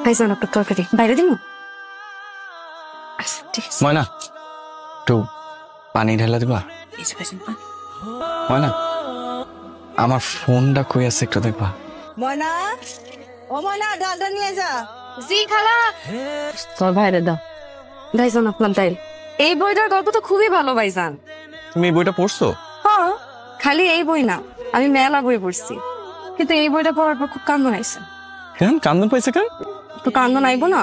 ভাইজান আপনার তরকারি বাইরে দিন। ময়না একটু পানি ঢেলা দিবা। ময়না আমার ফোনটা কই আছে একটু দেখবা। ময়না, ও ময়না, ডালটা নিয়ে যা। জি খালা। তোর বাইরে দাও। ভাইজান আপনার ডাইল। এই বইটার গল্প তো খুবই ভালো ভাইজান। তুমি এই বইটা পড়ছো? হ্যাঁ, খালি এই বই না, আমি মেলা বই পড়ছি, কিন্তু এই বইটা পড়ার পর খুব কান্দন আইছে। কেন কান্দন পাইছে কেন? তো কান্দন আইবো না?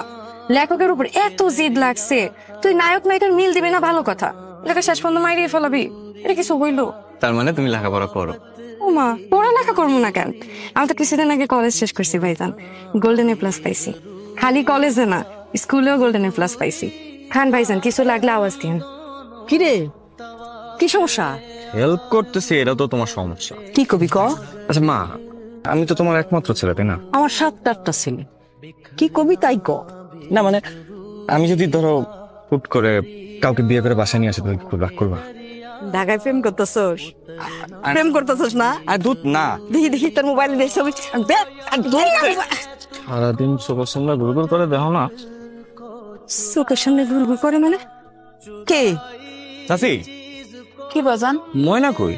লেখকের উপর এত জিদ লাগছে, তুই নায়ক নায়িকার মিল দিবি না ভালো কথা, লেখা শেষ পর্যন্ত মাইরিয়ে ফেলাবি, এটা কিছু হইলো? তার মানে তুমি লেখাপড়া করো? ও মা, পড়ালেখা করবো না কেন? আমি তো কিছুদিন আগে কলেজ শেষ করছি ভাইজান, গোল্ডেন এ প্লাস পাইছি। খালি কলেজে না, স্কুলেও গোল্ডেন এ প্লাস পাইছি। খান ভাইজান, কিছু লাগলে আওয়াজ দিন। কিরে, কি সমস্যা? হেল্প করতেছি, এটা তো তোমার সমস্যা। কি কবি ক? আচ্ছা মা, আমি তো তোমার একমাত্র ছেলে, তাই না? আমার 7-8টা ছেলে, কি কবি তাই ক। না মানে আমি যদি ধরো হুট করে কাউকে বিয়ে করে বাসায় নিয়ে আসে, তুমি কি রাগ করবা? ঢাকায় প্রেম করতেছস? প্রেম করতেছস না? আর দুধ না, দেখি দেখি তোর মোবাইলে দেখছ। সারাদিন চোখের সামনে ঘুরঘুর করে দেখো না। চোখের সামনে ঘুরঘুর করে মানে? কে? চাচি, কি বাজান? ময়না কই?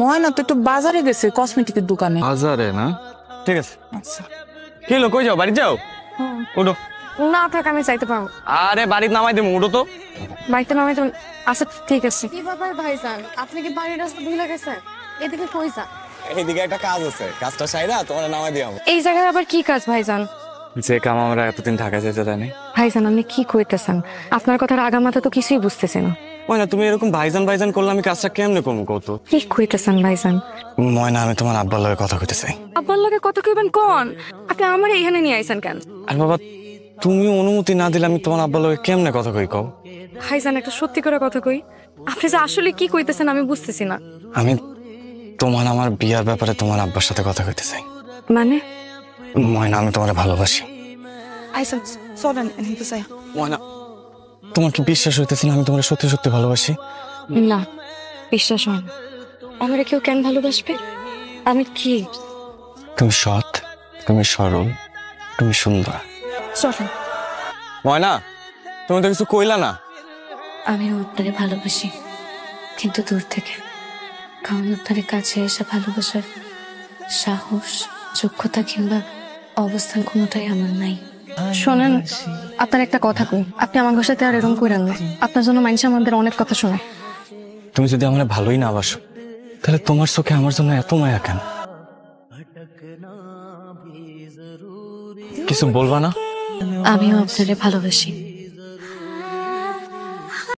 ময়না তো একটু বাজারে গেছে, কসমেটিকের দোকানে। বাজারে না? ঠিক আছে। কি হলো, কই যাও? বাড়ি যাও, উঠো। না থাক, আমি চাইতে পারবো। আরে বাড়িতে নামাই দেবো, উঠো তো। বাড়িতে নামাই তো। আচ্ছা ঠিক আছে। কি ব্যাপার ভাইজান, আপনি কি বাড়ির রাস্তা ভুলে গেছেন? এদিকে কই যান? এইদিকে একটা কাজ আছে, কাজটা সাইরা তোমার নামাই দিও। এই জায়গায় আবার কি কাজ ভাইজান? যে কাম আমরা এতদিন ঢাকা যেতে দেয়নি। ভাইজান আপনি কি কইতেছেন? আপনার কথার আগামাথা তো কিছুই বুঝতেছি না। ময়না, তুমি এরকম ভাইজান ভাইজান করলে আমি কাজটা কেমনে করবো কত? কি কইতেছেন ভাইজান? ময়না, আমি তোমার আব্বার লগে কথা কইতে চাই। আব্বার লগে কথা কইবেন কোন? আপনি আমার এখানে নিয়ে আইছেন কেন? আর বাবা, তুমি অনুমতি না দিলে আমি তোমার আব্বার লগে কেমনে কথা কই কও? ভাইজান একটা সত্যি করে কথা কই, আপনি যে আসলে কি কইতেছেন আমি বুঝতেছি না। আমি তোমার আমার বিয়ার ব্যাপারে তোমার আব্বার সাথে কথা কইতে চাই। মানে? ময়না, আমি তোমারে ভালোবাসি। আইছেন চলেন এখানে যাই। ময়না, তোমার কি বিশ্বাস হইতেছে না আমি তোমার সত্যি সত্যি ভালোবাসি? না, বিশ্বাস হয় না। আমারে কেউ কেন ভালোবাসবে? আমি কি? তুমি সৎ, তুমি সরল, তুমি সুন্দর। চলেন। ময়না, তুমি তো কিছু কইলা না। আমিও আপনারে ভালোবাসি, কিন্তু দূর থেকে। কারণ আপনারে কাছে এসে ভালোবাসার সাহস, যোগ্যতা কিংবা অবস্থান কোনোটাই আমার নাই। শোনেন, আপনার একটা কথা কই, আপনি আমার সাথে আর এরকম করেন না। আপনার জন্য মানুষ আমাদের অনেক কথা শোনায়। তুমি যদি আমার ভালোই না বাসো, তাহলে তোমার চোখে আমার জন্য এত মায়া কেন? কিছু বলবা না? আমিও আপনারে ভালোবাসি।